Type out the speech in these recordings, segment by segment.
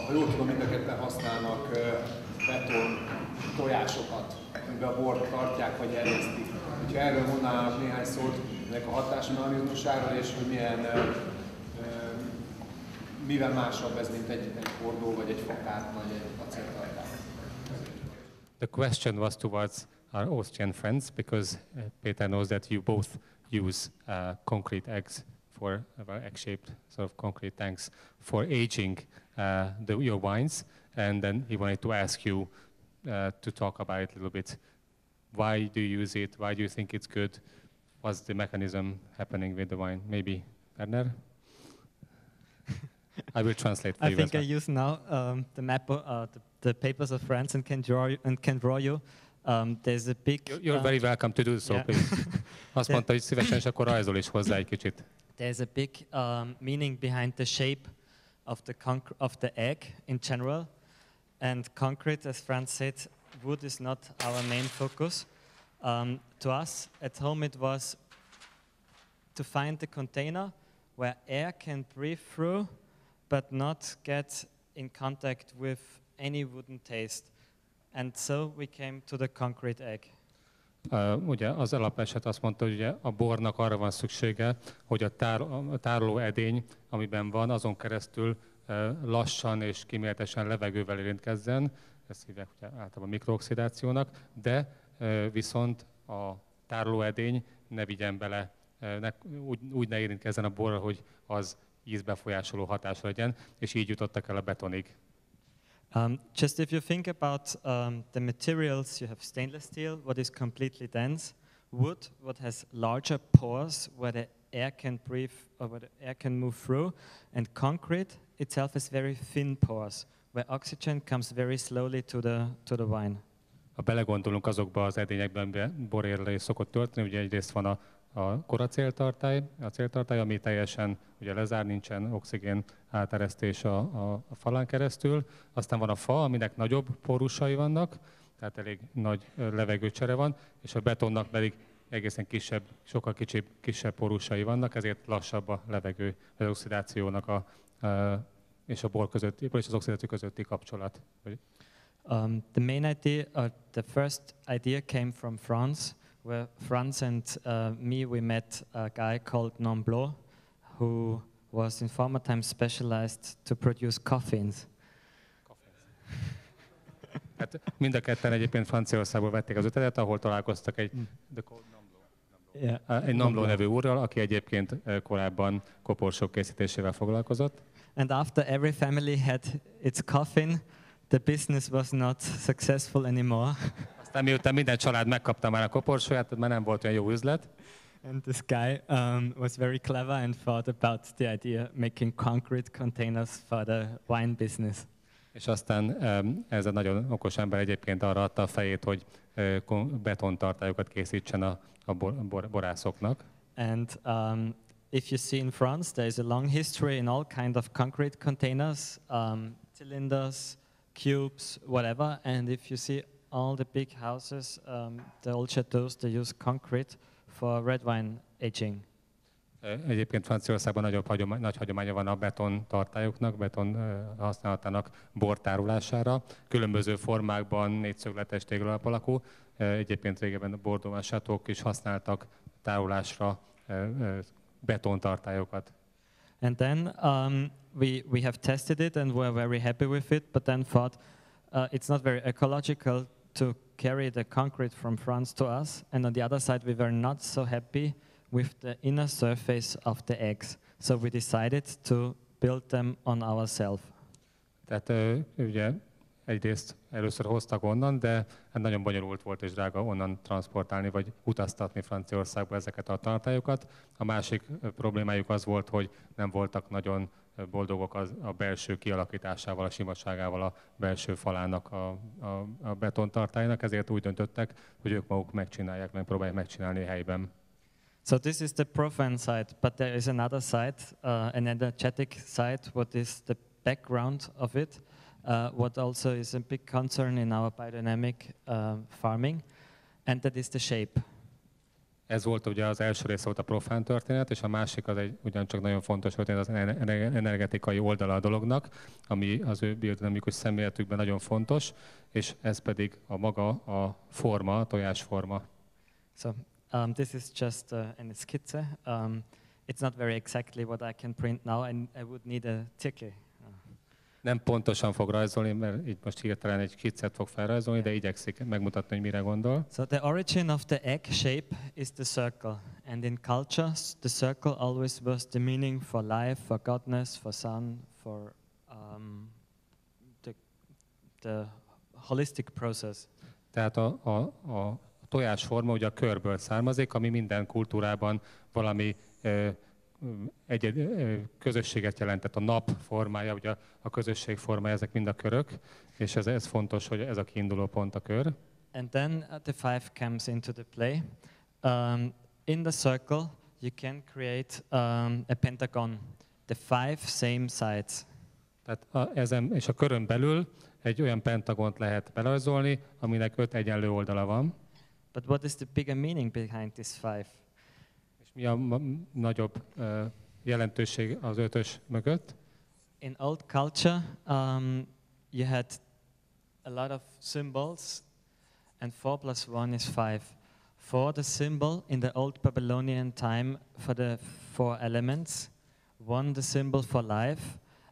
Ha jól tudom, mind a ketten használnak beton tojásokat, amiben a bort tartják vagy erésztik. Ha erről mondanának néhány szót, ennek a hatásmechanizmusáról, és hogy mivel másabb ez, mint egy hordó, vagy egy fakát, vagy egy acéltartál. The question was towards our Austrian friends, because Peter knows that you both use concrete eggs for egg-shaped sort of concrete tanks for aging your wines, and then he wanted to ask you to talk about it a little bit. Why do you use it? Why do you think it's good? What's the mechanism happening with the wine? Maybe Werner? I will translate for you. I think I use now the map, the papers of France, and can draw you. There's a big. You're very welcome to do so, yeah. Please. Azt mondta, hogy szívesen, és akkor rajzol is hozzá egy kicsit. There's a big meaning behind the shape of the egg in general, and concrete, as Franz said, wood is not our main focus. To us at home, it was to find the container where air can breathe through, but not get in contact with any wooden taste. And so we came to the concrete egg. Ugye az alapeset azt mondta, hogy ugye a bornak arra van szüksége, hogy a tároló edény, amiben van, azon keresztül lassan és kíméletesen levegővel érintkezzen, ezt hívják ugye általában mikrooxidációnak, de viszont a tároló edény ne vigyen bele, úgy ne érintkezzen a borra, hogy az ízbefolyásoló hatás legyen, és így jutottak el a betonig. Just if you think about the materials, you have stainless steel, what is completely dense, wood, what has larger pores where the air can breathe or where the air can move through, and concrete itself has very thin pores where oxygen comes very slowly to the wine. Ha belegondolunk azokba az edényekben, amiben borérlés szokott történni, ugye egyrészt van a koracéltartály, ami teljesen ugye lezár, nincsen oxigén áteresztés a falán keresztül. Aztán van a fa, aminek nagyobb pórusai vannak, tehát elég nagy levegőcsere van, és a betonnak pedig egészen sokkal kisebb pórusai vannak, ezért lassabb a levegő, az oxidációnak és a bor közötti, és az oxidáció közötti kapcsolat. The main idea, the first idea came from France, where Franz and me, we met a guy called Nomblot, who was in former times specialized to produce coffins. Hát mind a ketten egyébként Franciaországból vették az ötletet, ahol találkoztak egy Nomblot nevű úrral, aki egyébként korábban koporsók készítésével foglalkozott. And after every family had its coffin, the business was not successful anymore. Aztán miután minden család megkapta már a koporsóját, már nem volt olyan jó üzlet. And this guy was very clever and thought about the idea making concrete containers for the wine business. És aztán ez a nagyon okos ember egyébként arra adta a fejét, hogy betontartályokat készítsen a borászoknak. And if you see in France, there is a long history in all kind of concrete containers, cylinders, cubes, whatever. And if you see all the big houses, the old chateaus, they use concrete for red wine aging. Egyébként Franciaországban nagy hagyománya van a beton tartályoknak, beton használatának bortárolására. Különböző formákban, négyszögletes téglalap alakú. Egyébként régebben a Bordeaux-ban sátók is használtak tárolásra betontartályokat. And then we have tested it and were very happy with it, but then thought it's not very ecological to carry the concrete from France to us. And on the other side, we were not so happy with the inner surface of the eggs. So we decided to build them on ourselves. Tehát ugye egyrészt először hoztak onnan, de nagyon bonyolult volt és drága onnan transportálni vagy utaztatni Franciaországba ezeket a tartályokat. A másik problémájuk az volt, hogy nem voltak nagyon boldogok a belső kialakításával, a simaságával a belső falának, a betontartálynak, ezért úgy döntöttek, hogy ők maguk megpróbálják megcsinálni helyben. So this is the profane side, but there is another side, an energetic side, what is the background of it, what also is a big concern in our biodynamic farming, and that is the shape. Ez volt ugye az első része volt a profán történet, és a másik az egy ugyancsak nagyon fontos történet, az energetikai oldala a dolognak, ami az ő biodinamikus szemléletükben nagyon fontos, és ez pedig a maga a forma, a tojásforma. So this is just an skizze. It's not very exactly what I can print now, and I would need a ticket. Nem pontosan fog rajzolni, mert így most hirtelen egy skiccet fog felrajzolni, de igyekszik megmutatni, hogy mire gondol. So the origin of the egg shape is the circle, and in cultures, the circle always was the meaning for life, for godness, for sun, for the holistic process. Tehát a tojásforma ugye a körből származik, ami minden kultúrában valami közösséget jelentett. A nap formája, ugye a közösség formája, ezek mind a körök, és ez fontos, hogy ez a kiinduló pont a kör. And then the five comes into the play. In the circle, you can create a pentagon, the five same sides. Tehát ezen és a körön belül egy olyan pentagont lehet berajzolni, aminek 5 egyenlő oldala van. But what is the bigger meaning behind these five? És mi a nagyobb jelentőség az 5-ös mögött? In old culture, you had a lot of symbols, and 4 plus 1 is 5. 4, the symbol in the old Babylonian time for the 4 elements, 1, the symbol for life,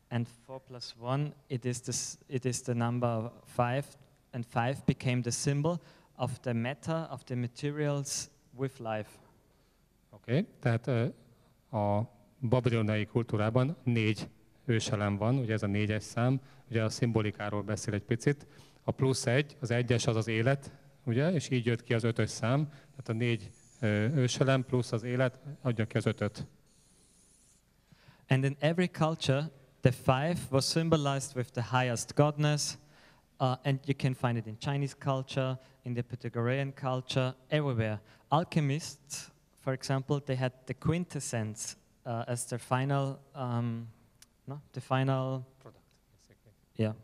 and 4 plus 1, it is the number 5, and 5 became the symbol of the matter, of the materials with life. Oké, tehát a babilonai kultúrában 4 őselem van, ugye ez a 4-es szám, ugye a szimbolikáról beszél egy picit. A plusz 1, az 1-es az az élet, ugye, és így jött ki az 5-ös szám, tehát a 4 őselem plusz az élet adja ki az 5-öt. And in every culture, the 5 was symbolized with the highest godness, and you can find it in Chinese culture, in the Pythagorean culture, everywhere. Alchemists, for example, they had the quintessence as their final, the final Product, basically. Yeah.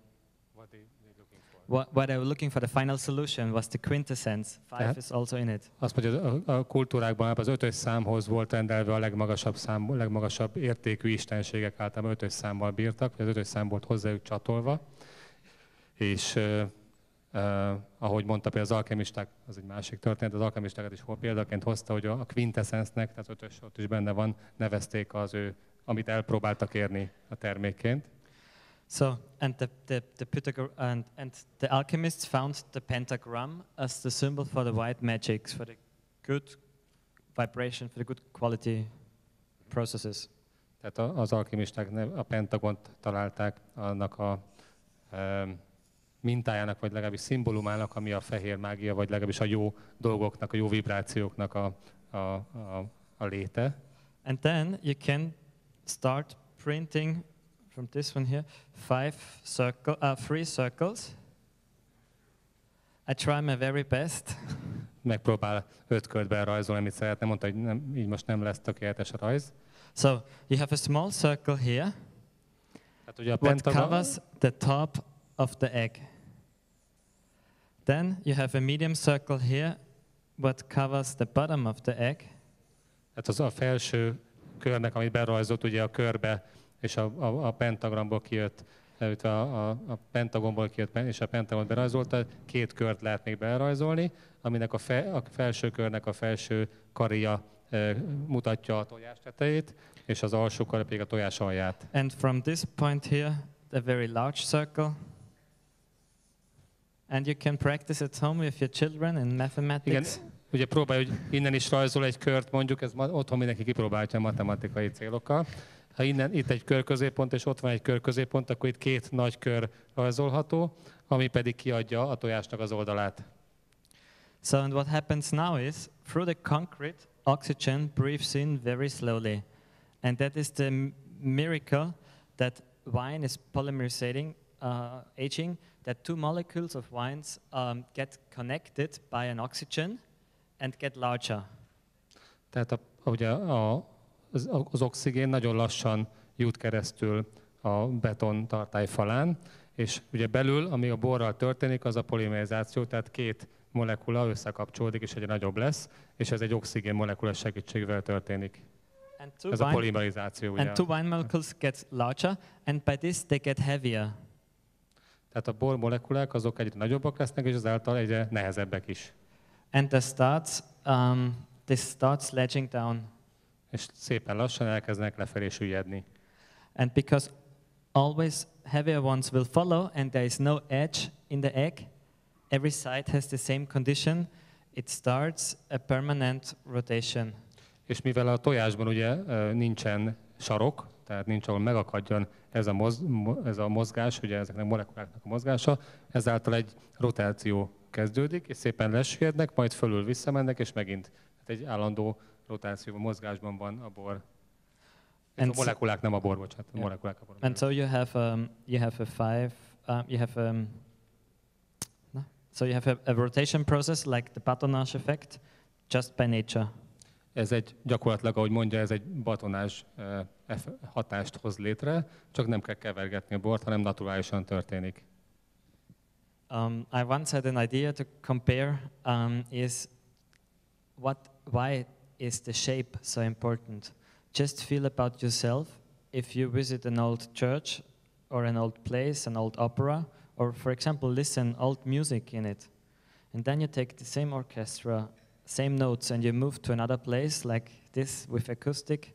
What they're looking for. What they were looking for, the final solution was the quintessence. 5 is also in it. Azt mondja, a kultúrákban az 5-ös számhoz volt rendelve a legmagasabb értékű istenségek, általában 5-ös számmal bírtak, vagy az 5-ös szám volt hozzájuk csatolva. És ahogy mondta például az alkemisták, az egy másik történet, az alkemistákat is példaként hozta, hogy a quintessencenek, tehát 5-ös ott is benne van, nevezték az ő, amit elpróbáltak érni a termékként. So, and the alchemists found the pentagram as the symbol for the white magics, for the good vibration, for the good quality processes. Tehát az alkemisták a pentagont találták annak a mintájának, vagy legalábbis szimbólumának, ami a fehér mágia, vagy legalábbis a jó dolgoknak, a jó vibrációknak a léte. And then you can start printing from this one here, 3 circles. I try my very best. Megpróbál 5 kört berajzolni, amit szeretne, mondta, hogy nem, így most nem lesz tökéletes a rajz. So you have a small circle here, Tehát ugye a what covers the top of the egg. Then you have a medium circle here, what covers the bottom of the egg. Tehát az a felső körnek, amit berajzolt ugye a körbe, és a pentagramból kijött, a pentagonból kijött, és a pentagont berajzolta, 2 kört lehet még berajzolni, aminek a felső körnek a felső karija mutatja a tojás tetejét, és az alsó karja pedig a tojás alját. And from this point here, a very large circle. And you can practice at home with your children in mathematics. Igen, ugye próbálj, hogy innen is rajzol egy kört, mondjuk, ez otthon mindenki kipróbálja matematikai célokkal. Ha itt egy körközéppont, és ott van egy körközéppont, akkor itt 2 nagy kör rajzolható, ami pedig kiadja a tojásnak az oldalát. So and what happens now is, through the concrete, oxygen breathes in very slowly. And that is the miracle that wine is polymerizating, aging, that 2 molecules of wines get connected by an oxygen and get larger. Tehát ugye az oxigén nagyon lassan jut keresztül a beton tartály falán, és ugye belül, ami a borral történik, az a polimerizáció, tehát 2 molekula összekapcsolódik, és egyre nagyobb lesz, és ez egy oxigén molekula segítségével történik. Ez a polimerizáció. And two wine molecules get larger, and by this they get heavier. Tehát a bor molekulák azok egyre nagyobbak lesznek, és ezáltal egyre nehezebbek is. And they start sledging down. És szépen lassan elkezdenek lefelé süllyedni. And because always heavier ones will follow, and there is no edge in the egg, every side has the same condition, it starts a permanent rotation. És mivel a tojásban ugye nincsen sarok, tehát nincs, ahol megakadjon ez a mozgás, ugye ezeknek a molekuláknak a mozgása, ezáltal egy rotáció kezdődik, és szépen lesüllyednek, majd fölül visszamennek, és megint egy állandó rotációban, mozgásban van a bor. A molekulák, nem a bor, bocsánat, a molekulák a bor. And so you have a rotation process like the batonage effect, just by nature. Ez egy gyakorlatilag, ahogy mondja, ez egy batonás hatást hoz létre, csak nem kell kevergetni a bort, hanem naturálisan történik. I once had an idea to compare why is the shape so important? Just feel about yourself. If you visit an old church or an old place, an old opera, or for example, listen old music in it, and then you take the same orchestra, same notes, and you move to another place like this with acoustic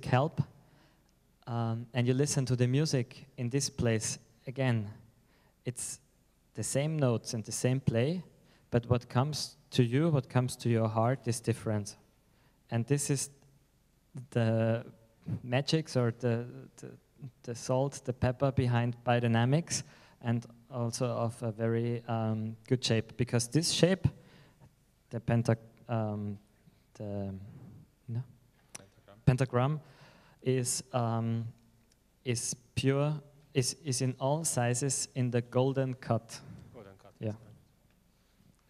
help, and you listen to the music in this place again. It's the same notes and the same play, but what comes to you, what comes to your heart is different. And this is the magics or the salt, the pepper behind biodynamics, and also of a very good shape. Because this shape, the pentagram, is pure, is in all sizes in the golden cut. Golden cut. Yeah.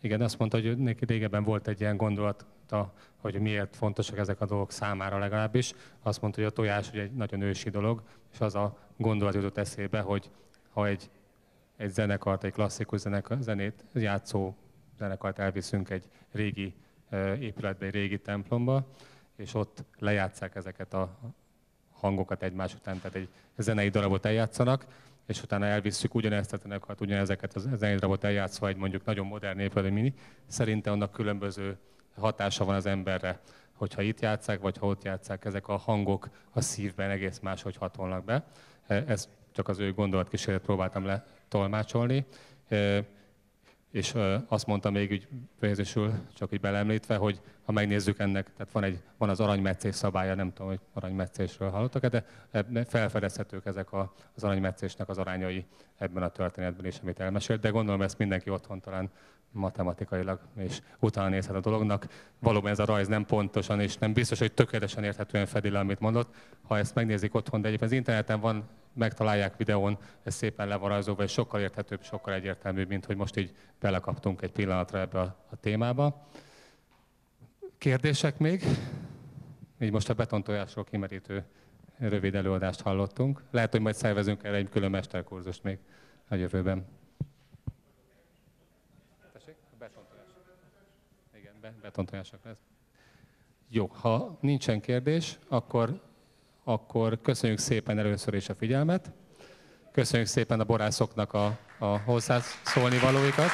Igen, azt mondta, hogy neki régebben volt egy ilyen gondolata, hogy miért fontosak ezek a dolgok számára legalábbis. Azt mondta, hogy a tojás ugye egy nagyon ősi dolog, és az a gondolat jutott eszébe, hogy ha egy zenekart, egy klasszikus zenét játszó zenekart elviszünk egy régi épületbe, egy régi templomba, és ott lejátsszák ezeket a hangokat egymás után, tehát egy zenei darabot eljátszanak, és utána elvisszük ugyanezt a zenekart, ugyanezeket a zenei darabot eljátszva egy mondjuk nagyon modern épület, mini, szerintem annak különböző hatása van az emberre, hogyha itt játsszák, vagy ha ott játsszák, ezek a hangok a szívben egész máshogy hatolnak be. Ezt csak az ő gondolatkísérlet próbáltam letolmácsolni. És azt mondta még úgy fejezésül, csak így beleemlítve, hogy ha megnézzük ennek, tehát van az aranymetszés szabálya, nem tudom, hogy aranymetszésről hallottak, de felfedezhetők ezek az aranymetszésnek az arányai ebben a történetben is, amit elmesélt, de gondolom ezt mindenki otthon talán matematikailag és utána nézhet a dolognak. Valóban ez a rajz nem pontosan és nem biztos, hogy tökéletesen érthetően fedi le, amit mondott. Ha ezt megnézik otthon, de egyébként az interneten van, megtalálják videón, ez szépen le van rajzolva, és sokkal érthetőbb, sokkal egyértelműbb, mint hogy most így belekaptunk egy pillanatra ebbe a témába. Kérdések még? Így most a betontojásról kimerítő rövid előadást hallottunk. Lehet, hogy majd szervezünk erre egy külön mesterkurzust még a jövőben. Tessék? Betontojás. Igen, betontojások lesz. Jó, ha nincsen kérdés, akkor köszönjük szépen először is a figyelmet. Köszönjük szépen a borászoknak a hozzászólni valóikat.